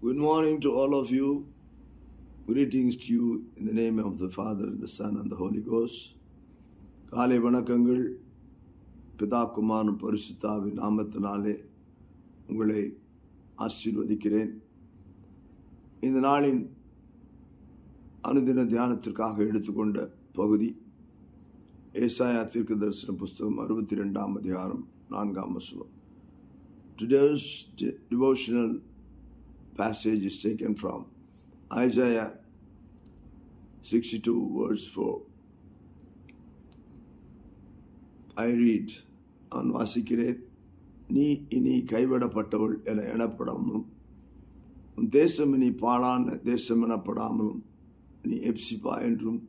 Good morning to all of you. Greetings to you in the name of the Father, and the Son, and the Holy Ghost. காலை வணக்கங்கள். பிதா குமாரன் பரிசுத்தாவின் நாமத்தினாலே உங்களை ஆசீர்வதிக்கிறேன். இந்த நாளின் அனுதின தியானத்திற்காக எடுத்துக்கொண்ட பகுதி ஏசாயா தீர்க்கதரிசன புஸ்தகம் 62ஆம் அதிகாரம் 4ஆம் வசனம். Today's devotional passage is taken from Isaiah 62 verse 4. I read, நான் வாசிக்கிறேன். நீ இனி கைவிடப்பட்டவள் என எண்ணப்படாமலும் உன் தேசம் இனி பாழான தேசம் எனப்படாமலும் நீ எப்சிபா என்றும்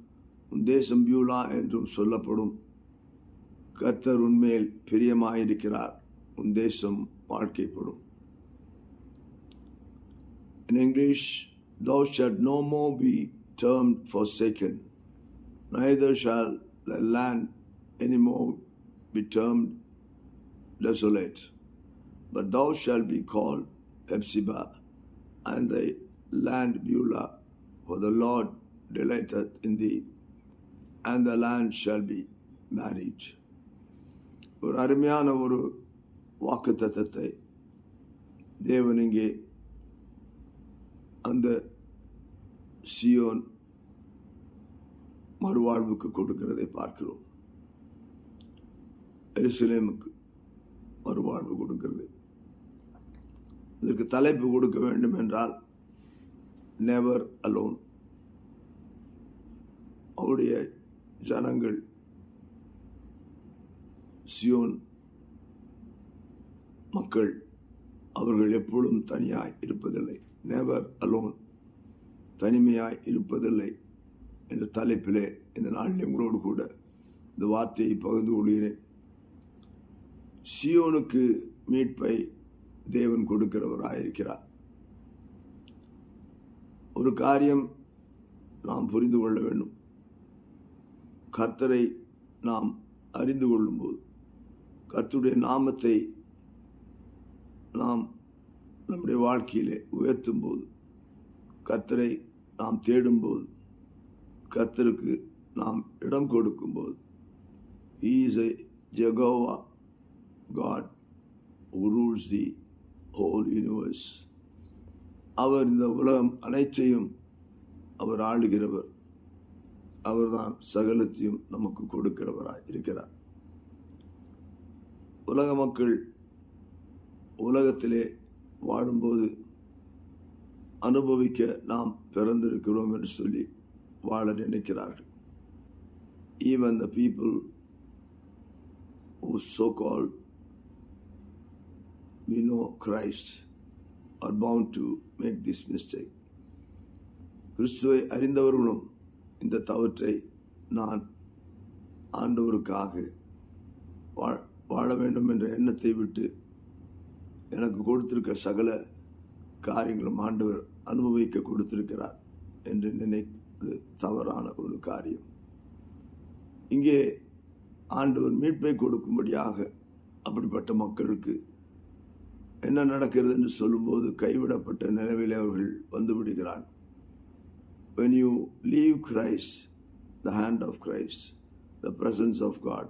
உன் தேசம் பியூலா என்றும் சொல்லப்படும். கர்த்தர் உன்மேல் பிரியமாயிருக்கிறார், உன் தேசம் வாழ்க்கைப்படும். In English, thou shalt no more be termed forsaken, neither shall thy land any more be termed desolate, but thou shalt be called Hephzibah, and thy land Beulah, for the Lord delighteth in thee, and the land shall be married. ஒரு அருமையான ஒரு வாக்குத்தத்தத்தை தேவன் இங்கே அந்த Zion மறுவாழ்வுக்கு கொடுக்கிறதை பார்க்கிறோம். எருசலேமுக்கு மறுவாழ்வு கொடுக்கிறது. இதற்கு தலைப்பு கொடுக்க வேண்டும் என்றால் நெவர் அலோன். அவருடைய ஜனங்கள் சியோன் மக்கள் அவர்கள் எப்பொழுதும் தனியாய் இருப்பதில்லை. நெவர் அலோன், தனிமையாய் இருப்பதில்லை என்ற தலைப்பிலே இந்த நாளில் உங்களோடு கூட இந்த வார்த்தையை பகிர்ந்து கொள்கிறேன். சியோனுக்கு மீட்பை தேவன் கொடுக்கிறவராயிருக்கிறார். ஒரு காரியம் நாம் புரிந்து கொள்ள வேண்டும். கர்த்தரை நாம் அறிந்து கொள்ளும்போது, கர்த்தருடைய நாமத்தை நாம் நம்முடைய வாழ்க்கையிலே உயர்த்தும் போது, கர்த்தரை நாம் தேடும்போது, கர்த்தருக்கு நாம் இடம் கொடுக்கும்போது, He is a Jehovah God who rules the whole universe. அவர் இந்த உலகம் அனைத்தையும் அவர் ஆளுகிறவர். அவர்தான் சகலத்தையும் நமக்கு கொடுக்கிறவராய் இருக்கிறார். உலக மக்கள் உலகத்திலே வாழும்போது அனுபவிக்க நாம் பிறந்திருக்கிறோம் என்று சொல்லி வாழ நினைக்கிறார்கள். Even the people who so-called we know Christ are bound to make this mistake. கிறிஸ்துவை அறிந்தவர்களும் இந்த தவற்றை நான் ஆண்டவருக்காக வாழ வேண்டும் என்ற எண்ணத்தை விட்டு எனக்கு கொடுத்திருக்க சகல காரியங்களும் ஆண்டவர் அனுபவிக்க கொடுத்திருக்கிறார் என்று நினைப்பது தவறான ஒரு காரியம். இங்கே ஆண்டவர் மீட்பை கொடுக்கும்படியாக அப்படிப்பட்ட மக்களுக்கு என்ன நடக்கிறது என்று சொல்லும்போது கைவிடப்பட்ட நிலையில் அவர்கள் வந்து விடுகிறார். When you leave Christ, the hand of Christ, the presence of God,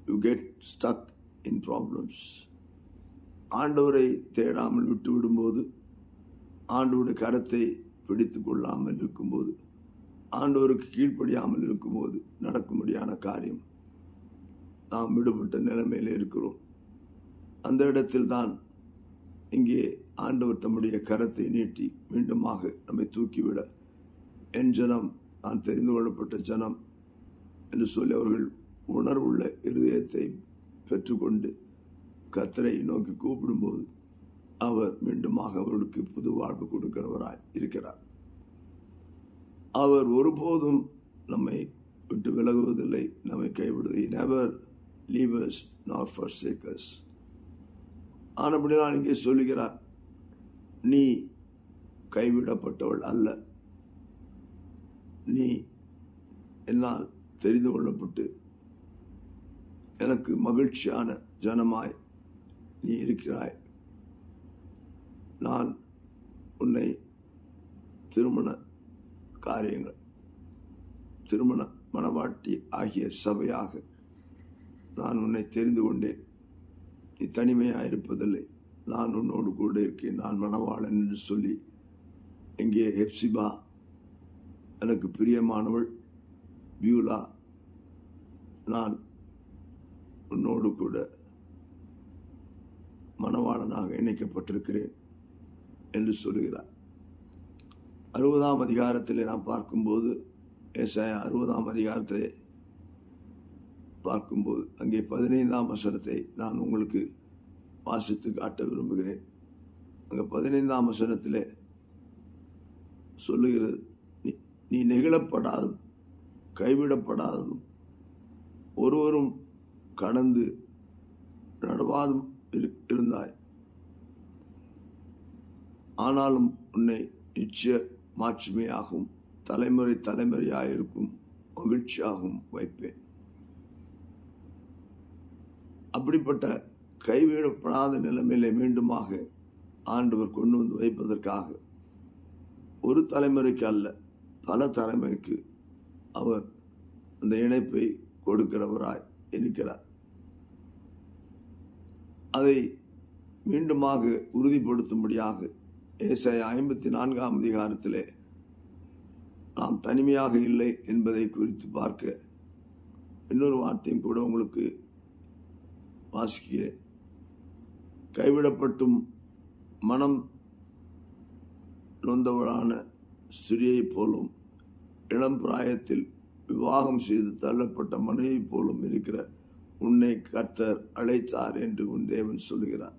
you get stuck in problems. ஆண்டவரை தேடாமல் விட்டு விடும்போது, ஆண்டவருடைய கரத்தை பிடித்து கொள்ளாமல் இருக்கும்போது, ஆண்டவருக்கு கீழ்ப்படியாமல் இருக்கும்போது நடக்கும்படியான காரியம் நாம் விடுபட்ட நிலைமையில் இருக்கிறோம். அந்த இடத்தில் தான் இங்கே ஆண்டவர் தம்முடைய கரத்தை நீட்டி மீண்டுமாக நம்மை தூக்கிவிட, என் ஜனம் நான் தெரிந்து கொள்ளப்பட்ட ஜனம் என்று சொல்லி அவர்கள் உணர்வுள்ள இருதயத்தை பெற்றுக்கொண்டு கர்த்தரை நோக்கி கூப்பிடும்போது அவர் மீண்டுமாக அவர்களுக்கு புது வாழ்வு கொடுக்கிறவராய் இருக்கிறார். அவர் ஒருபோதும் நம்மை விட்டு விலகுவதில்லை, நம்மை கைவிடுவதில்லை. Never leave us nor forsake us. ஆனபடிதான் இங்கே சொல்லுகிறார், நீ கைவிடப்பட்டவள் அல்ல, நீ என்னால் தெரிந்து கொள்ளப்பட்டு எனக்கு மகிழ்ச்சியான ஜனமாய் நீ இருக்கிறாய். நான் உன்னை திருமண காரியங்கள், திருமண மணவாட்டி ஆகிய சபையாக நான் உன்னை தெரிந்து கொண்டேன். நீ தனிமையாக இருப்பதில்லை, நான் உன்னோடு கூட இருக்கேன், நான் மணவாளன் என்று சொல்லி இங்கே ஹெப்சிபா எனக்கு பிரியமானவள், பியூலா நான் உன்னோடு கூட மணவாளனாக இணைக்கப்பட்டிருக்கிறேன் என்று சொல்கிறார். 60ஆம் அதிகாரத்தில் நாம் பார்க்கும்போது, ஏசாயா 60ஆம் அதிகாரத்திலே பார்க்கும்போது அங்கே 15ஆம் வசனத்தை நான் உங்களுக்கு வாசித்து காட்ட விரும்புகிறேன். அங்கே 15ஆம் வசனத்திலே சொல்லுகிறது, நீ நெகிழப்படாததும் கைவிடப்படாததும் ஒருவரும் கடந்து நடவாதும் இருந்தாய். ஆனாலும் உன்னை நிச்சய மாட்சிமையாகவும் தலைமுறை தலைமுறையாயிருக்கும் மகிழ்ச்சியாகவும் வைப்பேன். அப்படிப்பட்ட கைவிடப்படாத நிலைமையிலே மீண்டுமாக ஆண்டவர் கொண்டு வந்து வைப்பதற்காக ஒரு தலைமுறைக்கு அல்ல, பல தலைமுறைக்கு அவர் அந்த இணைப்பை கொடுக்கிறவராய் இருக்கிறார். அதை மீண்டுமாக உறுதிப்படுத்தும்படியாக ஏசாயா 54ஆம் அதிகாரத்திலே நாம் தனிமையாக இல்லை என்பதை குறித்து பார்க்க இன்னொரு வார்த்தையும் கூட உங்களுக்கு வாசிக்கிறேன். கைவிடப்பட்டும் மனம் நொந்தவளான ஸ்திரியை போலும் இளம் பிராயத்தில் விவாகம் செய்து தள்ளப்பட்ட மனைவி போலும் இருக்கிற உன்னை கர்த்தர் அழைத்தார் என்று உன் தேவன் சொல்லுகிறார்.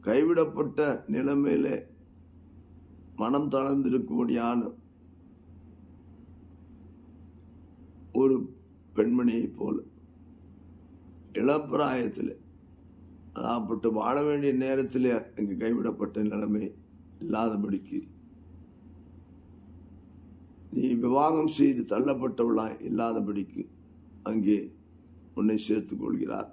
கைவிடப்பட்ட நிலைமையிலே மனம் தளர்ந்திருக்கும்படியான ஒரு பெண்மணியை போல இளப்பிராயத்தில், அதாப்பட்டு வாழ வேண்டிய நேரத்திலே அங்கு கைவிடப்பட்ட நிலைமை இல்லாதபடிக்கு, நீ விவாகம் செய்து தள்ளப்பட்டவளாய் இல்லாதபடிக்கு அங்கே உன்னை சேர்த்துக் கொள்கிறார்.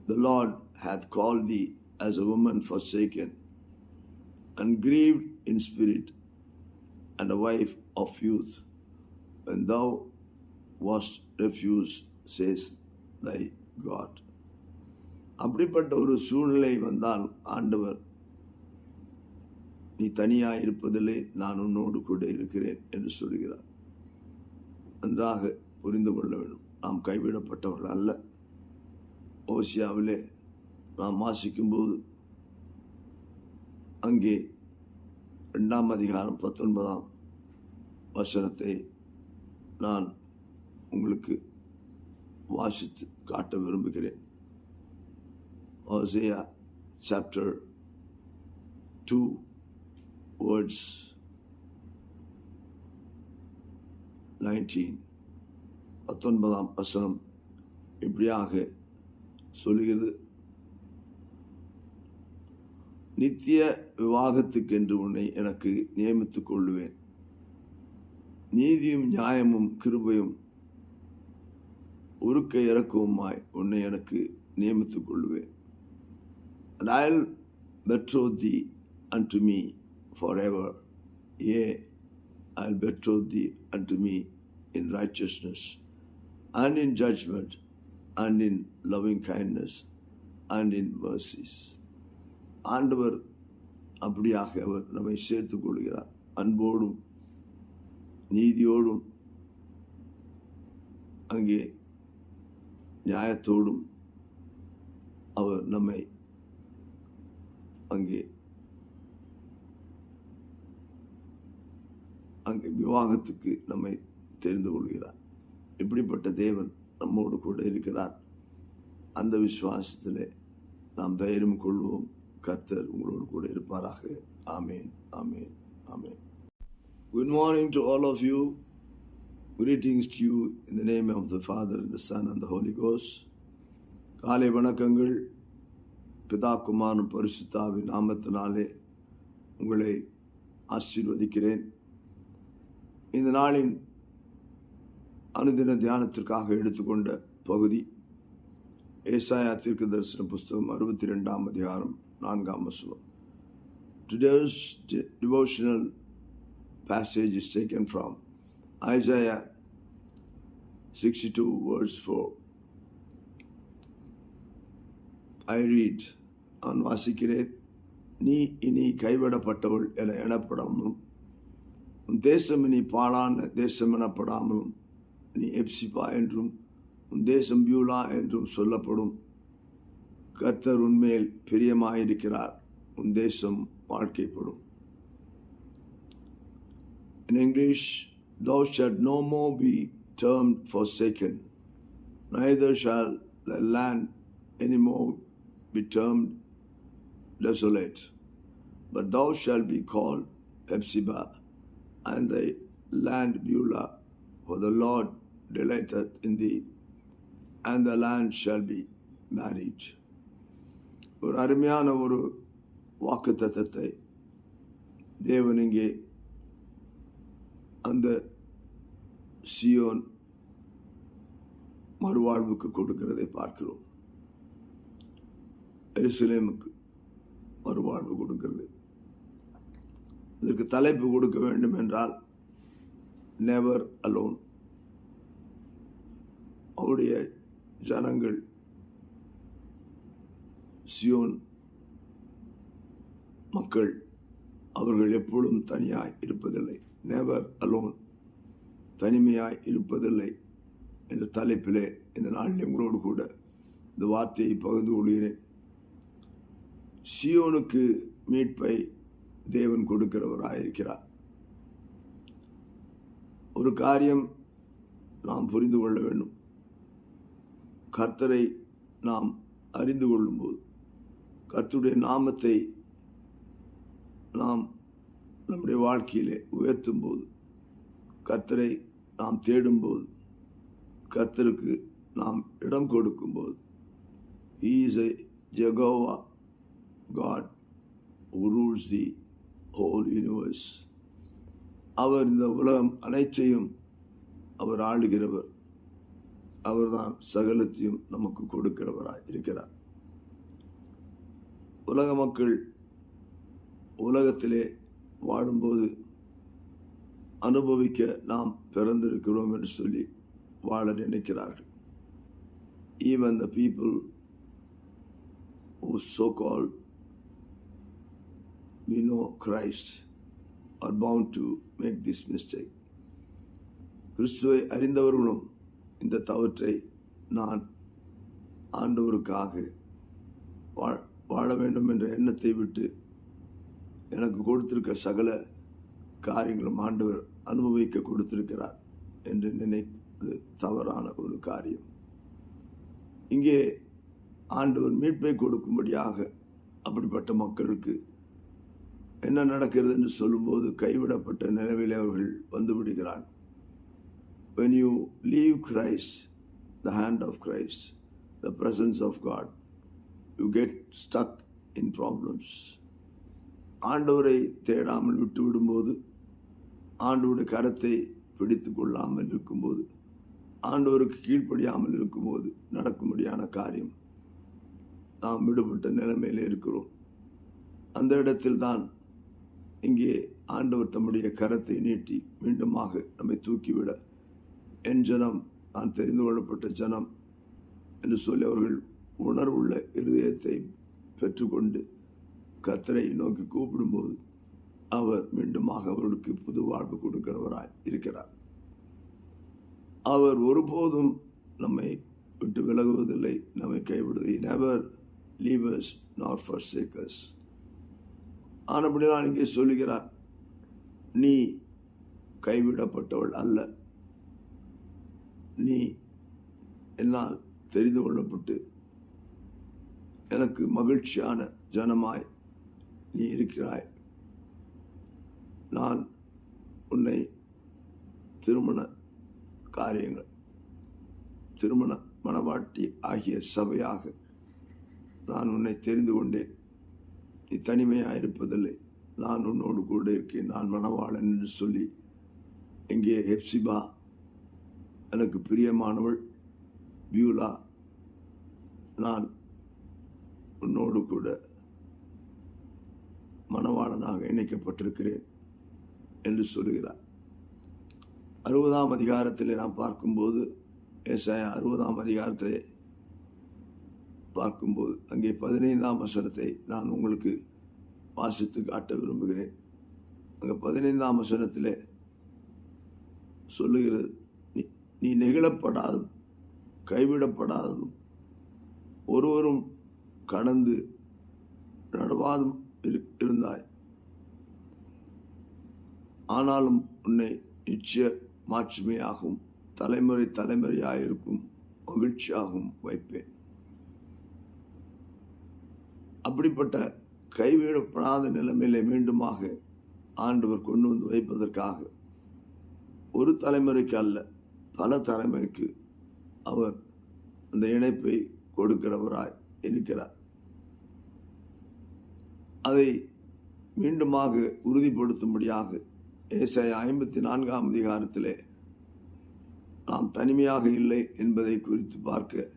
The Lord hath called thee as a woman forsaken and grieved in spirit, and a wife of youth, when thou wast refused, says thy God. அப்படிப்பட்ட ஒரு சூழ்நிலை வந்தால் ஆண்டவர், நீ தனியாக இருப்பதிலே நான் உன்னோடு கூட இருக்கிறேன் என்று சொல்கிறார். நன்றாக புரிந்து கொள்ள வேண்டும், நாம் கைவிடப்பட்டவர்கள் அல்ல. ஓசியாவிலே நாம் வாசிக்கும்போது அங்கே 2ஆம் அதிகாரம் 19ஆம் வசனத்தை நான் உங்களுக்கு வாசித்து காட்ட விரும்புகிறேன். Hosea chapter 2 words 19, 19ஆம் வசனம் இப்படியாக சொல்கிறது, நித்திய விவாகத்துக்கென்று உன்னை எனக்கு நியமித்துக் கொள்ளுவேன், நீதியும் நியாயமும் கிருபையும் உருக்க இறக்கவுமாய் உன்னை எனக்கு நியமித்துக் கொள்ளுவேன். And I'll betroth thee unto me forever, yea, I'll betroth thee unto me in righteousness and in judgment and in loving kindness and in mercies. ஆண்டவர் அப்படியாக அவர் நம்மை சேர்த்துக் கொள்கிறார். அன்போடும் நீதியோடும் அங்கே நியாயத்தோடும் அவர் நம்மை அங்கே விவாகத்துக்கு நம்மை தெரிந்து கொள்கிறார். இப்படிப்பட்ட தேவன் நம்மோடு கூட இருக்கிறார். அந்த விசுவாசத்திலே நாம் தைரியம் கொள்வோம். கர்த்தர் உங்களோடு கூட இருப்பாராக. ஆமேன், ஆமேன், ஆமேன். Good morning to all of you. Greetings to you in the name of the Father and the Son and the Holy Ghost. காலை வணக்கங்கள். பிதா குமாரன் பரிசுத்தாவின் நாமத்தினாலே உங்களை ஆசீர்வதிக்கிறேன். இந்த நாளின் அனுதின தியானத்திற்காக எடுத்துக்கொண்ட பகுதி ஏசாயா தீர்க்கதரிசன புஸ்தகம் 62ஆம் அதிகாரம் 4 Today's devotional passage is taken from Isaiah 62 verse 4. I read, நான் வாசிக்கிறேன். நீ இனி கைவிடப்பட்டவள் என எனப்படாமலும் உன் தேசம் இனி பாழான தேசம் எனப்படாமலும் நீ எப்சிபா என்றும் உன் தேசம் பியூலா என்றும் சொல்லப்படும். கர்த்தர் உன்மேல் பிரியமாயிருக்கிறார், உன் தேசம் வாழ்க்கைப்படும். In English, thou shalt no more be termed forsaken, neither shall the land any more be termed desolate, but thou shalt be called Hephzibah, and thy land Beulah, for the Lord delighteth in thee, and the land shall be married. ஒரு அருமையான ஒரு வாக்குத்தத்தத்தை தேவன் இங்கே அந்த Zion மறுவாழ்வுக்கு கொடுக்கிறதை பார்க்கிறோம். எருசலேமுக்கு மறுவாழ்வு கொடுக்கிறது. இதற்கு தலைப்பு கொடுக்க வேண்டும் என்றால் நெவர் அலோன். அவருடைய ஜனங்கள் சியோன் மக்கள் அவர்கள் எப்பொழுதும் தனியாய் இருப்பதில்லை. நெவர் அலோன், தனிமையாய் இருப்பதில்லை என்ற தலைப்பிலே இந்த நாளில் உங்களோடு கூட இந்த வார்த்தையை பகிர்ந்து கொள்கிறேன். சியோனுக்கு மீட்பை தேவன் கொடுக்கிறவராயிருக்கிறார். ஒரு காரியம் நாம் புரிந்து கொள்ள வேண்டும். கர்த்தரை நாம் அறிந்து கொள்ளும்போது, கர்த்தருடைய நாமத்தை நாம் நம்முடைய வாழ்க்கையிலே உயர்த்தும் போது, கர்த்தரை நாம் தேடும்போது, கர்த்தருக்கு நாம் இடம் கொடுக்கும்போது, He is a Jehovah God who rules the whole universe. அவர் இந்த உலகம் அனைத்தையும் அவர் ஆளுகிறவர். அவர்தான் சகலத்தையும் நமக்கு கொடுக்கிறவராய் இருக்கிறார். உலக மக்கள் உலகத்திலே வாழும்போது அனுபவிக்க நாம் பிறந்திருக்கிறோம் என்று சொல்லி வாழ நினைக்கிறார்கள். Even the people who so-called we know Christ are bound to make this mistake. கிறிஸ்துவை அறிந்தவர்களும் இந்த தவற்றை நான் ஆண்டவருக்காக வாழ வேண்டும் என்ற எண்ணத்தை விட்டு எனக்கு கொடுத்திருக்க சகல காரியங்களும் ஆண்டவர் அனுபவிக்க கொடுத்திருக்கிறார் என்று நினைப்பது தவறான ஒரு காரியம். இங்கே ஆண்டவர் மீட்பை கொடுக்கும்படியாக அப்படிப்பட்ட மக்களுக்கு என்ன நடக்கிறது என்று சொல்லும்போது கைவிடப்பட்ட நிலையில் அவர்கள் வந்து விடுகிறார்கள். When you leave Christ, the hand of Christ, the presence of God, you get stuck in problems. ஆண்டவரை தேடாமல் விட்டு விடும்போது, ஆண்டவருடைய கரத்தை பிடித்து கொள்ளாமல் இருக்கும்போது, ஆண்டவருக்கு கீழ்ப்படியாமல் இருக்கும்போது நடக்கும்படியான காரியம் நாம் விடுபட்ட நிலைமையில் இருக்கிறோம். அந்த இடத்தில் தான் இங்கே ஆண்டவர் தம்முடைய கரத்தை நீட்டி மீண்டுமாக நம்மை தூக்கிவிட, என் ஜனம் நான் தெரிந்து கொள்ளப்பட்ட ஜனம் என்று சொல்லி அவர்கள் உணர்வுள்ள இருதயத்தை பெற்றுக்கொண்டு கர்த்தரை நோக்கி கூப்பிடும்போது அவர் மீண்டுமாக அவர்களுக்கு புது வாழ்வு கொடுக்கிறவராய் இருக்கிறார். அவர் ஒருபோதும் நம்மை விட்டு விலகுவதில்லை, நம்மை கைவிடுவதில்லை. Never leave us nor forsake us. ஆனபடிதான் இங்கே சொல்லுகிறார், நீ கைவிடப்பட்டவள் அல்ல, நீ என்னால் தெரிந்து கொள்ளப்பட்டு எனக்கு மகிழ்ச்சியான ஜனமாய் நீ இருக்கிறாய். நான் உன்னை திருமண காரியங்கள், திருமண மணவாட்டி ஆகிய சபையாக நான் உன்னை தெரிந்து கொண்டேன். நீ தனிமையாக இருப்பதில்லை, நான் உன்னோடு கூட இருக்கேன், நான் மணவாளன் என்று சொல்லி இங்கே ஹெப்சிபா எனக்கு பிரியமானவள், பியூலா நான் உன்னோடு கூட மணவாளனாக இணைக்கப்பட்டிருக்கிறேன் என்று சொல்கிறார். 60ஆம் அதிகாரத்திலே நாம் பார்க்கும்போது, ஏசாயா 60ஆம் அதிகாரத்திலே பார்க்கும்போது அங்கே 15ஆம் வசனத்தை நான் உங்களுக்கு வாசித்து காட்ட விரும்புகிறேன். அங்கே 15ஆம் வசனத்திலே சொல்லுகிறது, நீ நெகிழப்படாததும் கைவிடப்படாததும் ஒருவரும் கடந்து நடவாதும் இருந்தாய். ஆனாலும் உன்னை நிச்சய மாட்சிமையாகவும் தலைமுறை தலைமுறையாயிருக்கும் மகிழ்ச்சியாகவும் வைப்பேன். அப்படிப்பட்ட கைவிடப்படாத நிலைமையிலே மீண்டுமாக ஆண்டவர் கொண்டு வந்து வைப்பதற்காக ஒரு தலைமுறைக்கு அல்ல, பல தலைமுறைக்கு அவர் அந்த இணைப்பை கொடுக்கிறவராய் இருக்கிறார். அதை மீண்டுமாக உறுதிப்படுத்தும்படியாக ஏசாயா 54ஆம் அதிகாரத்திலே நாம் தனிமையாக இல்லை என்பதை குறித்து பார்க்க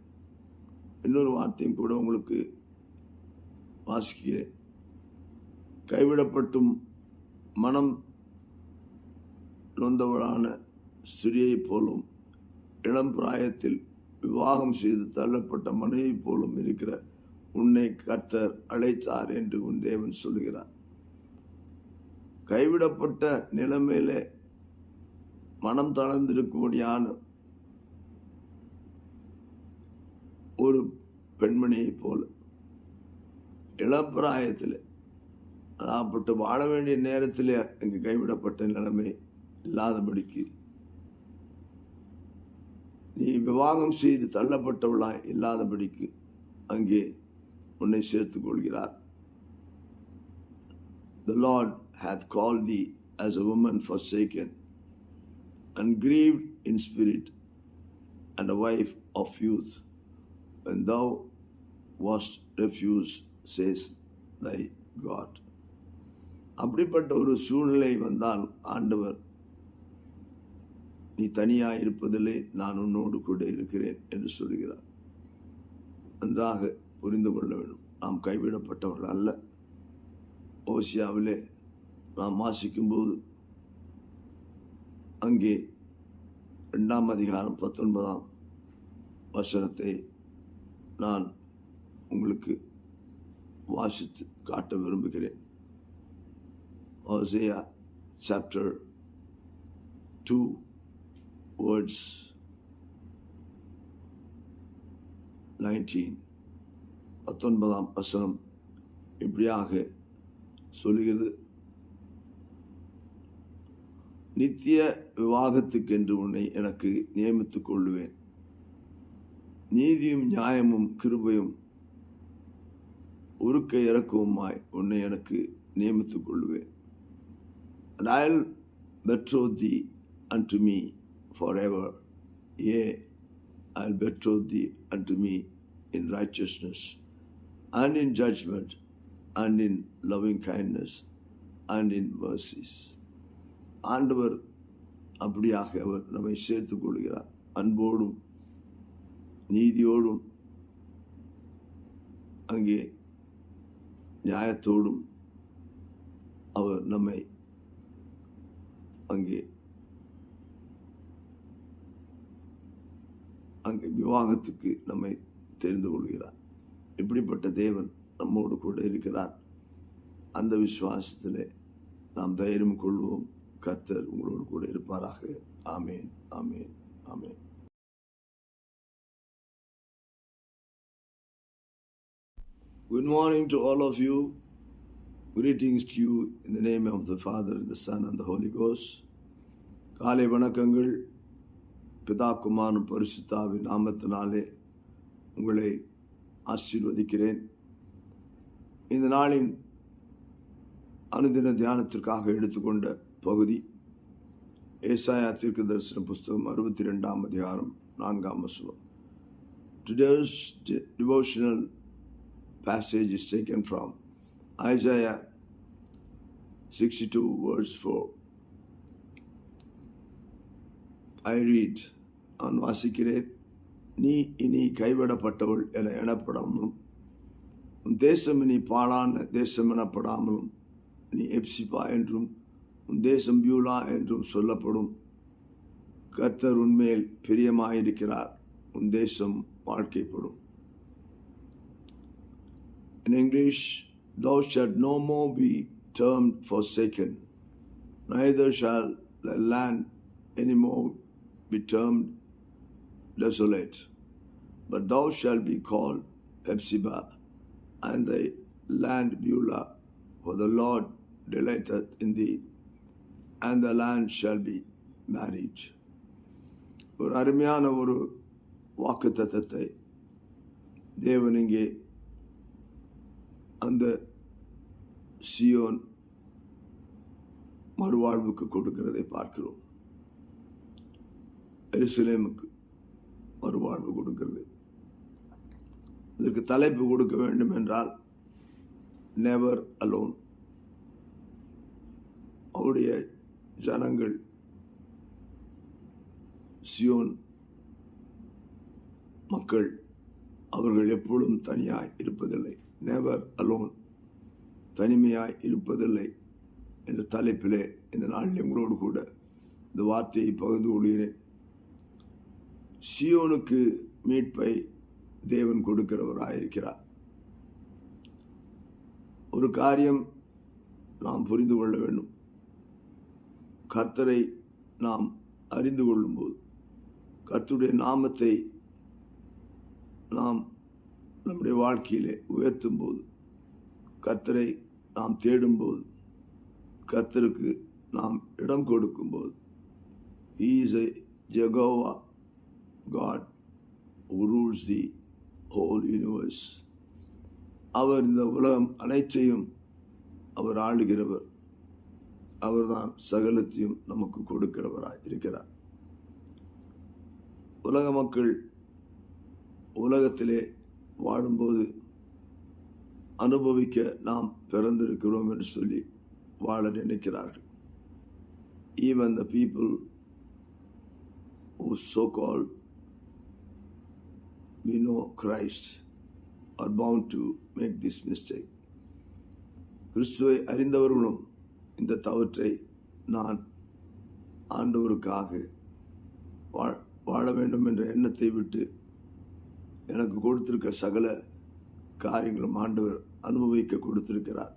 இன்னொரு வார்த்தையும் கூட உங்களுக்கு வாசிக்கிறேன். கைவிடப்பட்டும் மனம் நொந்தவளான ஸ்திரியைப் போலும் இளம் பிராயத்தில் விவாகம் செய்து தள்ளப்பட்ட மனைவி போலும் இருக்கிற உன்னை கர்த்தர் அழைத்தார் என்று உன் தேவன் சொல்கிறார். கைவிடப்பட்ட நிலைமையிலே மனம் தளர்ந்திருக்கும்படியான ஒரு பெண்மணியைப் போல இளப்பிராயத்தில் அதாப்பட்டு வாழ வேண்டிய நேரத்தில் அங்கு கைவிடப்பட்ட நிலைமை இல்லாதபடிக்கு, நீ விவாகம் செய்து தள்ளப்பட்டவளாய் இல்லாதபடிக்கு அங்கே உன்னை சேர்த்துக் கொள்கிறார். The Lord hath called thee as a woman forsaken and grieved in spirit, and a wife of youth, when thou wast refused, says thy God. அப்படிப்பட்ட ஒரு சூழ்நிலை வந்தால் ஆண்டவர், நீ தனியாக இருப்பதிலே நான் உன்னோடு கூட இருக்கிறேன் என்று சொல்கிறார். நன்றாக புரிந்து கொள்ள வேண்டும், நாம் கைவிடப்பட்டவர்கள் அல்ல. ஓசியாவிலே நாம் வாசிக்கும்போது அங்கே 2ஆம் அதிகாரம் 19ஆம் வசனத்தை நான் உங்களுக்கு வாசித்து காட்ட விரும்புகிறேன். Hosea chapter 2 words 19, 19ஆம் வசனம் இப்படியாக சொல்கிறது, நித்திய விவாகத்துக்கென்று உன்னை எனக்கு நியமித்துக் கொள்ளுவேன், நீதியும் நியாயமும் கிருபையும் உருக்க இறக்கவுமாய் உன்னை எனக்கு நியமித்துக் கொள்ளுவேன். And I'll betroth thee unto me forever, yea, I'll betroth thee unto me in righteousness and in judgment and in loving kindness and in mercies. ஆண்டவர் அப்படியாக அவர் நம்மை சேர்த்துக் கொள்கிறார். அன்போடும் நீதியோடும் அங்கே நியாயத்தோடும் அவர் நம்மை அங்கே விவாகத்துக்கு நம்மை தெரிந்து கொள்கிறார். இப்படிப்பட்ட தேவன் நம்மோடு கூட இருக்கிறார். அந்த விசுவாசத்திலே நாம் தைரியம் கொள்வோம். கர்த்தர் உங்களோடு கூட இருப்பாராக. ஆமேன், ஆமேன், ஆமேன். Good morning to all of you. Greetings to you in the name of the Father and the Son and the Holy Ghost. காலை வணக்கங்கள். பிதா குமாரன் பரிசுத்தாவின் நாமத்தினாலே உங்களை ஆசீர்வதிக்கிறேன். இந்த நாளின் அனுதின தியானத்திற்காக எடுத்துக்கொண்ட பகுதி ஏசாயா தீர்க்கதரிசன புஸ்தகம் 62ஆம் அதிகாரம் 4ஆம் வசனம். Today's devotional passage is taken from Isaiah 62 verse 4. I read, நான் வாசிக்கிறேன். நீ இனி கைவிடப்பட்டவள் என எண்ணப்படாமலும், தேசம் இனி பாழான தேசம் எனப்படாமலும் நீ எப்சிபா என்றும் உன் தேசம் பியூலா என்றும் சொல்லப்படும். கர்த்தர் உன்மேல் பிரியமாயிருக்கிறார், உன் தேசம் வாழ்க்கைப்படும். In English, thou shalt no more be termed forsaken, neither shall the land any more be termed desolate, but thou shalt be called Hephzibah, and the land Beulah, for the Lord delighteth in thee, and the land shall be married. ஒரு அருமையான ஒரு வாக்குத்தத்தத்தை தேவன் இங்கே அந்த Zion மறுவாழ்வுக்கு கொடுக்கிறதை பார்க்கிறோம். எருசலேமுக்கு மறுவாழ்வு கொடுக்கிறது. இதற்கு தலைப்பு கொடுக்க வேண்டும் என்றால் நெவர் அலோன். அவருடைய ஜனங்கள் சியோன் மக்கள் அவர்கள் எப்பொழுதும் தனியாய் இருப்பதில்லை. நெவர் அலோன், தனிமையாய் இருப்பதில்லை என்ற தலைப்பிலே இந்த நாளில் உங்களோடு கூட இந்த வார்த்தையை பகிர்ந்து கொள்கிறேன். சியோனுக்கு மீட்பை தேவன் கொடுக்கிறவராயிருக்கிறார். ஒரு காரியம் நாம் புரிந்து கொள்ள வேண்டும். கர்த்தரை நாம் அறிந்து கொள்ளும்போது, கர்த்தருடைய நாமத்தை நாம் நம்முடைய வாழ்க்கையிலே உயர்த்தும் போது, கர்த்தரை நாம் தேடும்போது, கர்த்தருக்கு நாம் இடம் கொடுக்கும்போது, He is a Jehovah God who rules the whole universe. அவர் இந்த உலகம் அனைத்தையும் அவர் ஆளுகிறவர். அவர்தான் சகலத்தையும் நமக்கு கொடுக்கிறவராய் இருக்கிறார். உலக மக்கள் உலகத்திலே வாழும்போது அனுபவிக்க நாம் பிறந்திருக்கிறோம் என்று சொல்லி வாழ நினைக்கிறார்கள். Even the people who so-called we know Christ are bound to make this mistake. கிறிஸ்துவை அறிந்தவர்களும் இந்த தவற்றை நான் ஆண்டவருக்காக வாழ வேண்டும் என்ற எண்ணத்தை விட்டு எனக்கு கொடுத்திருக்க சகல காரியங்களும் ஆண்டவர் அனுபவிக்க கொடுத்திருக்கிறார்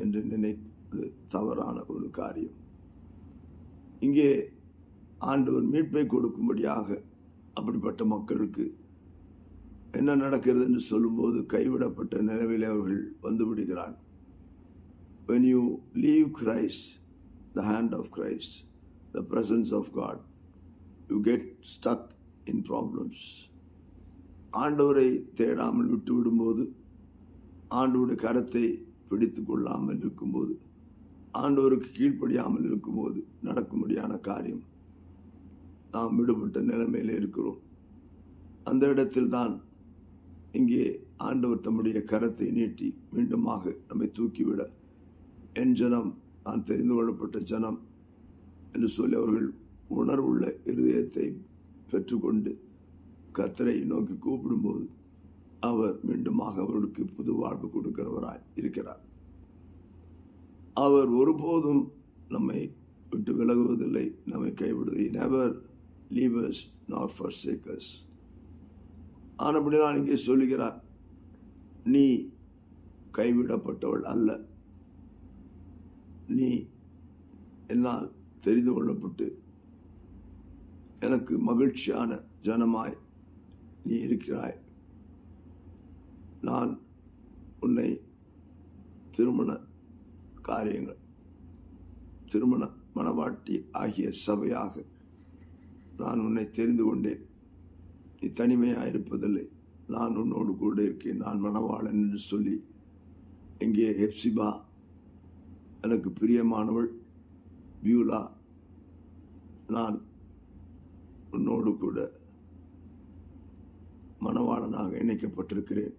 என்று நினைப்பது தவறான ஒரு காரியம். இங்கே ஆண்டவர் மீட்பை கொடுக்கும்படியாக அப்படிப்பட்ட மக்களுக்கு என்ன நடக்கிறது என்று சொல்லும்போது கைவிடப்பட்ட நிலையில் அவர்கள் வந்து விடுகிறார்கள். When you leave Christ, the hand of Christ, the presence of God, you get stuck in problems. ஆண்டவரை தேடாமல் விட்டு விடும்போது, ஆண்டவருடைய கரத்தை பிடித்து கொள்ளாமல் இருக்கும்போது, ஆண்டவருக்கு கீழ்ப்படியாமல் இருக்கும்போது நடக்கும்படியான காரியம் நாம் விடுபட்ட நிலைமையில் இருக்கிறோம். அந்த இடத்தில் தான் இங்கே ஆண்டவர் தம்முடைய கரத்தை நீட்டி மீண்டுமாக நம்மை தூக்கிவிட, என் ஜனம் நான் தெரிந்து கொள்ளப்பட்ட ஜனம் என்று சொல்லி அவர்கள் உணர்வுள்ள இருதயத்தை பெற்றுக்கொண்டு கர்த்தரை நோக்கி கூப்பிடும்போது அவர் மீண்டுமாக அவர்களுக்கு புது வாழ்வு கொடுக்கிறவராய் இருக்கிறார். அவர் ஒருபோதும் நம்மை விட்டு விலகுவதில்லை, நம்மை கைவிடுவதில்லை. Never leave us nor forsake us. ஆனபடிதான் இங்கே சொல்லுகிறார், நீ கைவிடப்பட்டவள் அல்ல, நீ என்னால் தெரிந்து கொள்ளப்பட்டு எனக்கு மகிழ்ச்சியான ஜனமாய் நீ இருக்கிறாய். நான் உன்னை திருமண காரியங்கள், திருமண மணவாட்டி ஆகிய சபையாக நான் உன்னை தெரிந்து கொண்டேன். நீ தனிமையாக இருப்பதில்லை, நான் உன்னோடு கூட இருக்கேன், நான் மணவாளன் என்று சொல்லி இங்கே ஹெப்சிபா எனக்கு பிரியமானவள், பியூலா நான் உன்னோடு கூட மணவாளனாக இணைக்கப்பட்டிருக்கிறேன்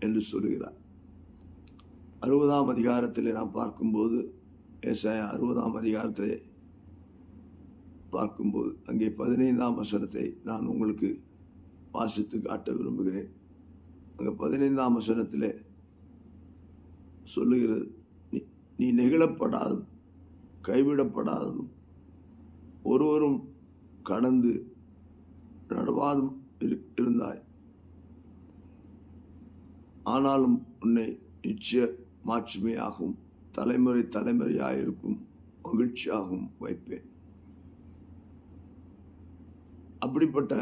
என்று சொல்கிறார். 60ஆம் அதிகாரத்தில் நாம் பார்க்கும்போது, ஏசாயா 60ஆம் அதிகாரத்தை பார்க்கும்போது அங்கே 15ஆம் வசனத்தை நான் உங்களுக்கு வாசித்து காட்ட விரும்புகிறேன். அங்கே 15ஆம் வசனத்தில் சொல்லுகிறது, நீ நெகிழப்படாததும் கைவிடப்படாததும் ஒருவரும் கடந்து நடவாதும் இருந்தாய். ஆனாலும் உன்னை நிச்சய மாட்சிமையாகவும் தலைமுறை தலைமுறையாயிருக்கும் மகிழ்ச்சியாகவும் வைப்பேன். அப்படிப்பட்ட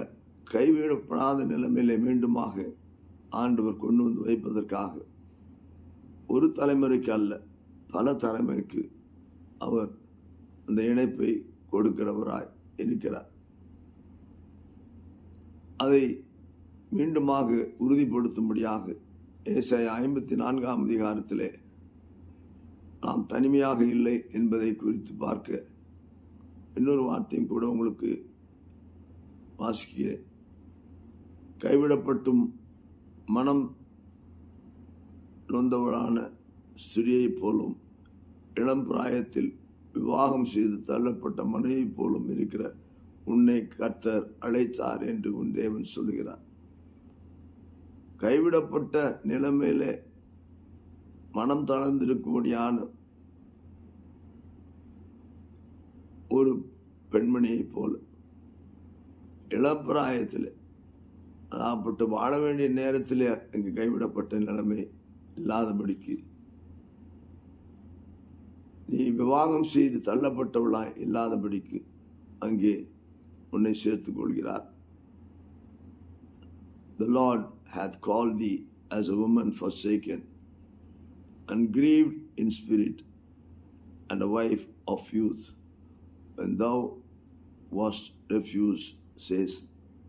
கைவிடப்படாத நிலைமையிலே மீண்டுமாக ஆண்டவர் கொண்டு வந்து வைப்பதற்காக ஒரு தலைமுறைக்கு அல்ல, பல தலைமுறைக்கு அவர் அந்த இணைப்பை கொடுக்கிறவராய் இருக்கிறார். அதை மீண்டுமாக உறுதிப்படுத்தும்படியாக ஏசாயா 54ஆம் அதிகாரத்திலே நாம் தனிமையாக இல்லை என்பதை குறித்து பார்க்க இன்னொரு வார்த்தையும் கூட உங்களுக்கு வாசிக்கிறேன். கைவிடப்பட்டும் மனம் நொந்தவளான ஸ்திரியைப் போலும் இளம் பிராயத்தில் விவாகம் செய்து தள்ளப்பட்ட மனைவி போலும் இருக்கிற உன்னை கர்த்தர் அழைத்தார் என்று உன் தேவன் சொல்கிறார். கைவிடப்பட்ட நிலைமையிலே மனம் தளர்ந்திருக்கும்படியான ஒரு பெண்மணியைப் போல இளப்பிராயத்தில் அதாப்பட்டு வாழ வேண்டிய நேரத்திலே அங்கு கைவிடப்பட்ட நிலைமை இல்லாதபடிக்கு நீ விவாகம் செய்து தள்ளப்பட்டவளாய் இல்லாதபடிக்கு அங்கே உன்னை சேர்த்துக் கொள்கிறார். The Lord hath called thee as a woman forsaken and grieved in spirit, and a wife of youth, when thou wast refused, says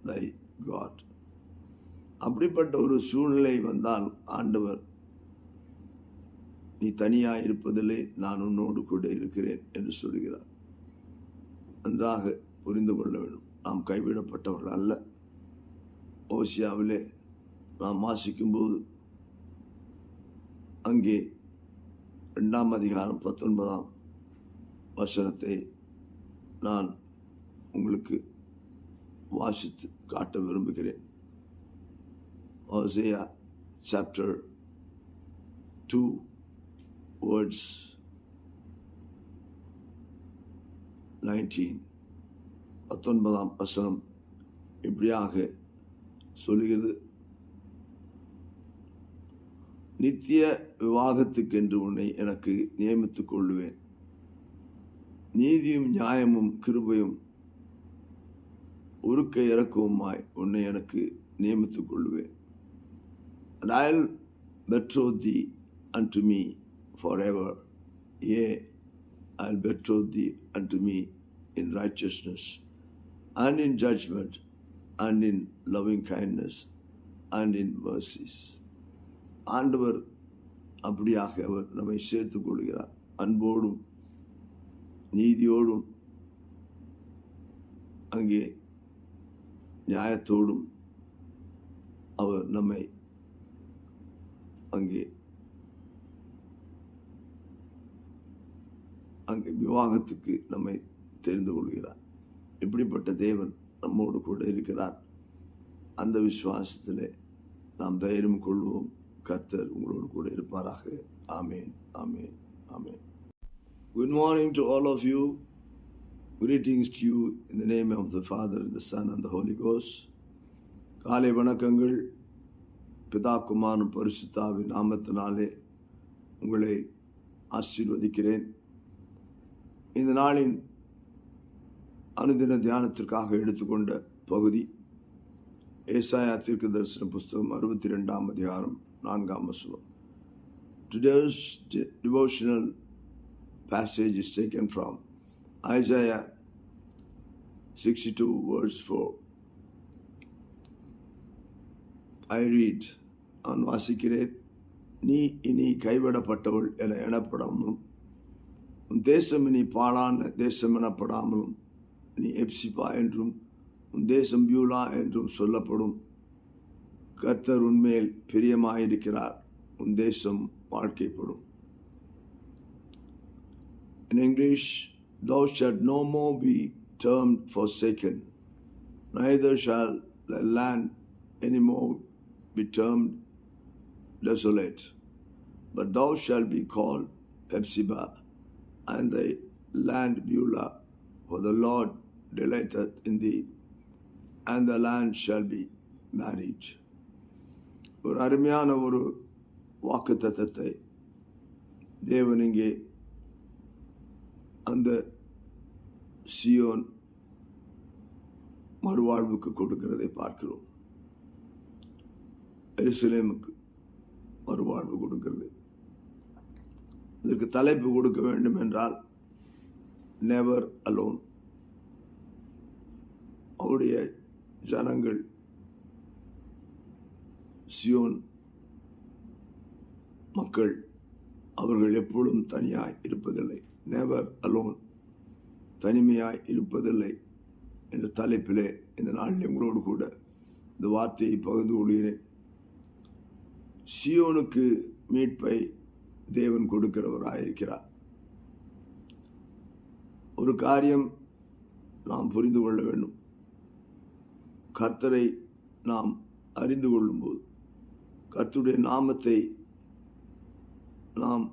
thy God. அப்படிப்பட்ட ஒரு சூழ்நிலை வந்தால் ஆண்டவர், நீ தனியாக இருப்பதிலே நான் உன்னோடு கூட இருக்கிறேன் என்று சொல்கிறார். நன்றாக புரிந்து கொள்ள வேண்டும், நாம் கைவிடப்பட்டவர்கள் அல்ல. ஓசியாவிலே நாம் வாசிக்கும்போது அங்கே 2ஆம் அதிகாரம் 19ஆம் வசனத்தை நான் உங்களுக்கு வாசித்து காட்ட விரும்புகிறேன். Hosea chapter 2 words 19 19ஆம் வசனம் இப்படியாக சொல்கிறது. நித்திய விவாகத்துக்கென்று உன்னை எனக்கு நியமித்துக் கொள்ளுவேன், நீதியும் நியாயமும் கிருபையும் உருக்க இறக்கவுமாய் உன்னை எனக்கு நியமித்துக் கொள்ளுவேன். And I'll betroth thee unto me forever, yea, I'll betroth thee unto me in righteousness and in judgment and in loving kindness and in mercies. ஆண்டவர் அப்படியாக அவர் நம்மை சேர்த்துக் கொள்கிறார். அன்போடும் நீதியோடும் அங்கே நியாயத்தோடும் அவர் நம்மை அங்கே விவாகத்துக்கு நம்மை தெரிந்து கொள்கிறார். இப்படிப்பட்ட தேவன் நம்மோடு கூட இருக்கிறார். அந்த விசுவாசத்திலே நாம் தைரியம் கொள்வோம். கர்த்தர் உங்களோடு கூட இருப்பாராக. ஆமேன், ஆமேன், ஆமேன். Good morning to all of you. Greetings to you in the name of the Father and the Son and the Holy Ghost. காலை வணக்கங்கள். பிதா குமாரன் பரிசுத்தாவின் நாமத்தினாலே உங்களை ஆசீர்வதிக்கிறேன். இந்த நாளின் அனுதின தியானத்திற்காக எடுத்துக்கொண்ட பகுதி ஏசாயா தீர்க்கதரிசன புஸ்தகம் 62ஆம் அதிகாரம் 4ஆம் வசனம். Today's devotional passage is taken from Isaiah 62 verse 4. I read, நான் வாசிக்கிறேன். நீ இனி கைவிடப்பட்டவள் என எண்ணப்படாமலும் உன் தேசம் இனி பாழான தேசம் எனப்படாமலும் நீ எப்சிபா என்றும் உன் தேசம் பியூலா என்றும் சொல்லப்படும். கர்த்தர் உன்மேல் பிரியமாயிருக்கிறார், உன் தேசம் வாழ்க்கைப்படும். In English, thou shalt no more be termed forsaken, neither shall the land any more be termed desolate, but thou shalt be called Hephzibah and the land Beulah, for the Lord delighteth in thee, and the land shall be married. ஒரு அருமையான ஒரு வாக்குத்தத்தத்தை தேவன் இங்கே அந்த Zion மறுவாழ்வுக்கு கொடுக்கிறதை பார்க்கிறோம். எருசலேமுக்கு மறுவாழ்வு கொடுக்கிறது. இதற்கு தலைப்பு கொடுக்க வேண்டும் என்றால் நெவர் அலோன். அவருடைய ஜனங்கள் சியோன் மக்கள் அவர்கள் எப்பொழுதும் தனியாய் இருப்பதில்லை. நெவர் அலோன், தனிமையாய் இருப்பதில்லை என்ற தலைப்பிலே இந்த நாளில் உங்களோடு கூட இந்த வார்த்தையை பகிர்ந்து கொள்கிறேன். சியோனுக்கு மீட்பை தேவன் கொடுக்கிறவராயிருக்கிறார். ஒரு காரியம் நாம் புரிந்து கொள்ள வேண்டும். கர்த்தரை நாம் அறிந்து கொள்ளும்போது, கர்த்தருடைய நாமத்தை நாம்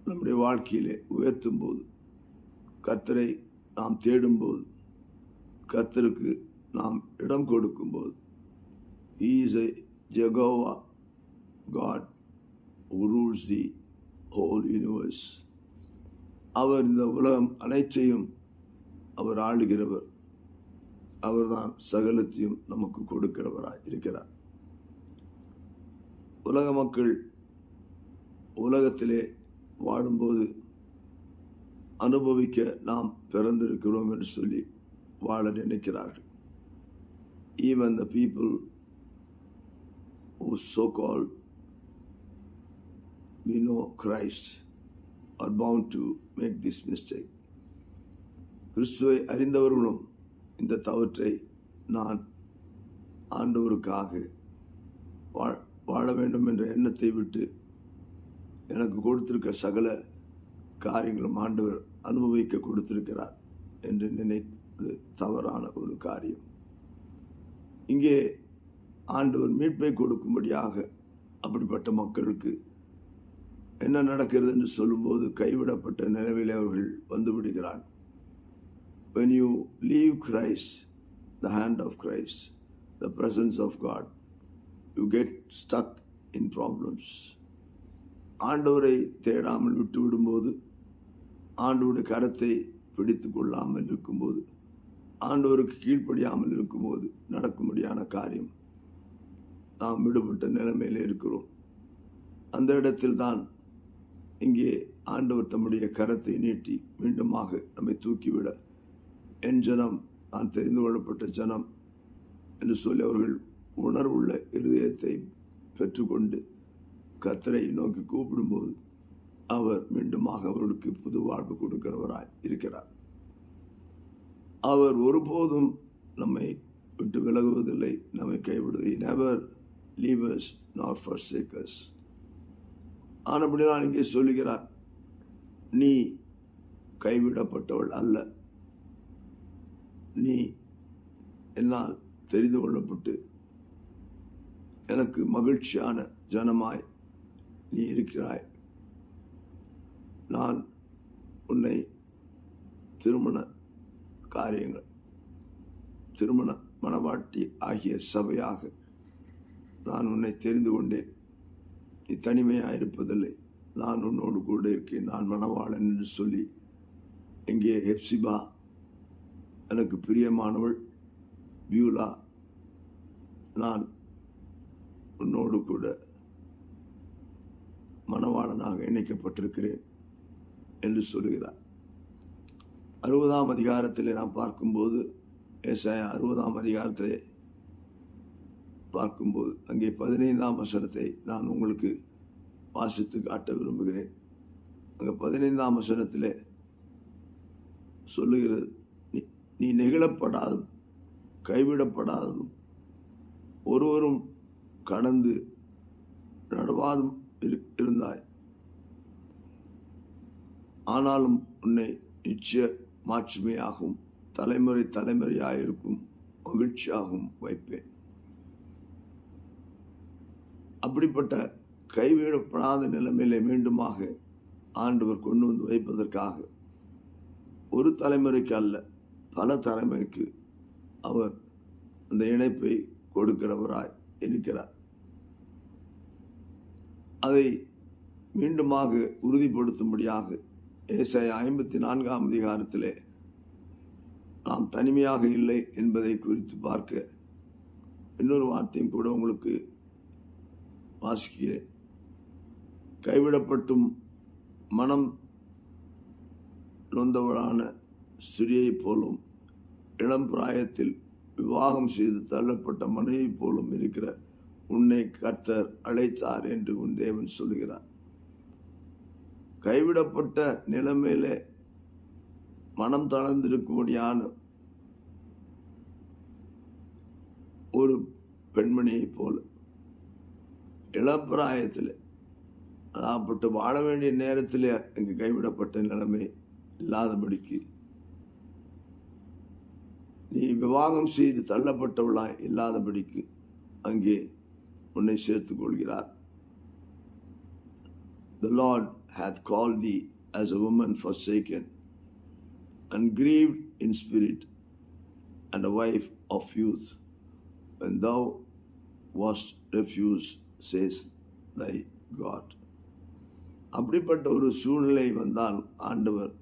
நம்முடைய வாழ்க்கையிலே உயர்த்தும் போது, கர்த்தரை நாம் தேடும்போது, கர்த்தருக்கு நாம் இடம் கொடுக்கும்போது, He is a Jehovah God who rules the whole universe. அவர் இந்த உலகம் அனைத்தையும் அவர் ஆளுகிறவர். அவர்தான் சகலத்தையும் நமக்கு கொடுக்கிறவராய் இருக்கிறார். உலக மக்கள் உலகத்திலே வாழும்போது அனுபவிக்க நாம் பிறந்திருக்கிறோம் என்று சொல்லி வாழ நினைக்கிறார்கள். Even the people who so-called we know Christ are bound to make this mistake. கிறிஸ்துவை அறிந்தவர்களும் இந்த தவற்றை நான் ஆண்டவருக்காக வாழ வேண்டும் என்ற எண்ணத்தை விட்டு எனக்கு கொடுத்திருக்க சகல காரியங்களும் ஆண்டவர் அனுபவிக்க கொடுத்திருக்கிறார் என்று நினைப்பது தவறான ஒரு காரியம். இங்கே ஆண்டவர் மீட்பை கொடுக்கும்படியாக அப்படிப்பட்ட மக்களுக்கு என்ன நடக்கிறது என்று சொல்லும்போது கைவிடப்பட்ட நிலையில் அவர்கள் வந்து விடுகிறார். When you leave Christ, the hand of Christ, the presence of God, you get stuck in problems. ஆண்டவரை தேடாமல் விட்டு விடும்போது, ஆண்டவருடைய கரத்தை பிடித்து கொள்ளாமல் இருக்கும்போது, ஆண்டவருக்கு கீழ்ப்படியாமல் இருக்கும்போது நடக்கும்படியான காரியம் நாம் விடுபட்ட நிலைமையில் இருக்கிறோம். அந்த இடத்தில் தான் இங்கே ஆண்டவர் தம்முடைய கரத்தை நீட்டி மீண்டுமாக நம்மை தூக்கிவிட, என் ஜனம் நான் தெரிந்து கொள்ளப்பட்ட ஜனம் என்று சொல்லி அவர்கள் உணர்வுள்ள இருதயத்தை பெற்றுக்கொண்டு கர்த்தரை நோக்கி கூப்பிடும்போது அவர் மீண்டுமாக அவர்களுக்கு புது வாழ்வு கொடுக்கிறவராய் இருக்கிறார். அவர் ஒருபோதும் நம்மை விட்டு விலகுவதில்லை, நம்மை கைவிடுவதில்லை. Never leave us not forsake us. ஆனபடிதான் இங்கே சொல்லுகிறார், நீ கைவிடப்பட்டவள் அல்ல, நீ என்னால் தெரிந்து கொள்ளப்பட்டு எனக்கு மகிழ்ச்சியான ஜனமாய் நீ இருக்கிறாய். நான் உன்னை திருமண காரியங்கள், திருமண மணவாட்டி ஆகிய சபையாக நான் உன்னை தெரிந்து கொண்டேன். நீ தனிமையாக இருப்பதில்லை, நான் உன்னோடு கூட இருக்கேன், நான் மணவாளன் என்று சொல்லி இங்கே ஹெப்சிபா எனக்கு பிரியமானவள், பியூலா நான் உன்னோடு கூட மணவாளனாக இணைக்கப்பட்டிருக்கிறேன் என்று சொல்லுகிறார். 60ஆம் அதிகாரத்திலே நாம் பார்க்கும்போது, ஏசாயா 60ஆம் அதிகாரத்திலே பார்க்கும்போது அங்கே 15ஆம் வசனத்தை நான் உங்களுக்கு வாசித்து காட்ட விரும்புகிறேன். அங்கே 15ஆம் வசனத்திலே சொல்லுகிறது, நீ நெகிழப்படாததும் கைவிடப்படாததும் ஒருவரும் கடந்து நடுவாதும் இருந்தாய். ஆனாலும் உன்னை நிச்சய மாட்சிமையாகவும் தலைமுறை தலைமுறையாயிருக்கும் மகிழ்ச்சியாகவும் வைப்பேன். அப்படிப்பட்ட கைவிடப்படாத நிலைமையிலே மீண்டுமாக ஆண்டவர் கொண்டு வந்து வைப்பதற்காக ஒரு தலைமுறைக்கு அல்ல, பல தலைமுறைக்கு அவர் அந்த இணைப்பை கொடுக்கிறவராய் இருக்கிறார். அதை மீண்டுமாக உறுதிப்படுத்தும்படியாக ஏசாயா 54ஆம் அதிகாரத்திலே நாம் தனிமையாக இல்லை என்பதை குறித்து பார்க்க இன்னொரு வார்த்தையும் கூட உங்களுக்கு வாசிக்கிறேன். கைவிடப்பட்டும் மனம் நொந்தவளான ஸ்திரியைப் போலும் இளம் பிராயத்தில் விவாகம் செய்து தள்ளப்பட்ட மனைவி போலும் இருக்கிற உன்னை கர்த்தர் அழைத்தார் என்று உன் தேவன் சொல்கிறார். கைவிடப்பட்ட நிலைமையிலே மனம் தளர்ந்திருக்கும்படியான ஒரு பெண்மணியைப் போல இளப்பிராயத்தில் அதாப்பட்டு வாழ வேண்டிய நேரத்தில் இங்கு கைவிடப்பட்ட நிலைமை இல்லாதபடிக்கு நீ விவாகம் செய்து தள்ளப்பட்டவளாய் இல்லாதபடிக்கு அங்கே உன்னை சேர்த்துக் கொள்கிறார். The Lord hath called thee as a woman forsaken and grieved in spirit, and a wife of youth, when thou wast refused, says thy God. அப்படிப்பட்ட ஒரு சூழ்நிலை வந்தால் ஆண்டவர்,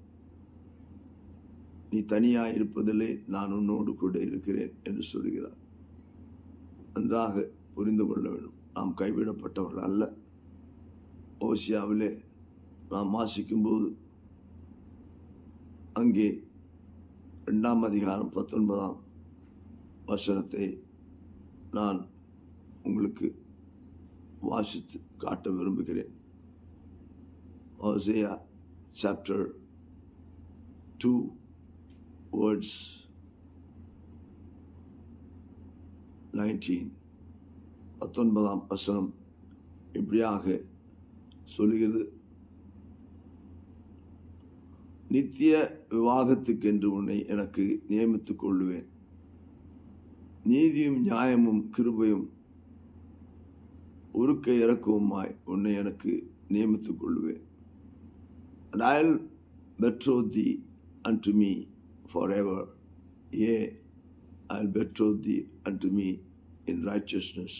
நீ தனியாக இருப்பதில்லை, நான் உன்னோடு கூட இருக்கிறேன் என்று சொல்கிறார். நன்றாக புரிந்து கொள்ள வேண்டும். நாம் கைவிடப்பட்டவர்கள் அல்ல. ஓசியாவிலே நாம் வாசிக்கும்போது அங்கே 2ஆம் அதிகாரம் 19ஆம் வசனத்தை நான் உங்களுக்கு வாசித்து காட்ட விரும்புகிறேன். Hosea chapter 2 words 19 19ஆம் வசனம் இப்படியாக சொல்கிறது. நித்திய விவாகத்துக்கென்று உன்னை எனக்கு நியமித்துக் கொள்ளுவேன், நீதியும் நியாயமும் கிருபையும் உருக்க இறக்கவுமாய் உன்னை எனக்கு நியமித்துக் கொள்ளுவேன். And I'll betroth thee unto me forever, yea, I'll betroth thee unto me in righteousness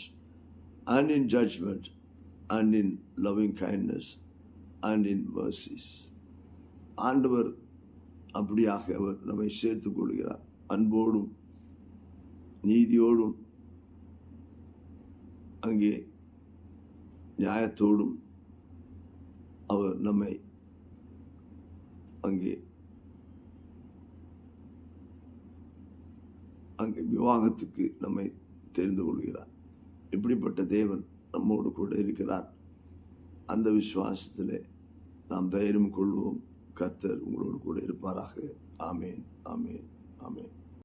and in judgment and in loving kindness and in mercies. ஆண்டவர் அப்படியாக அவர் நம்மை சேர்த்துக் கொள்கிறார். அன்போடும் நீதியோடும் அங்கே நியாயத்தோடும் அவர் நம்மை அங்கே விவாகத்துக்கு நம்மை தெரிந்து கொள்கிறார். இப்படிப்பட்ட தேவன் நம்மோடு கூட இருக்கிறார். அந்த விசுவாசத்திலே நாம் தைரியம் கொள்வோம். கர்த்தர் உங்களோடு கூட இருப்பாராக. ஆமேன், ஆமேன், ஆமேன்.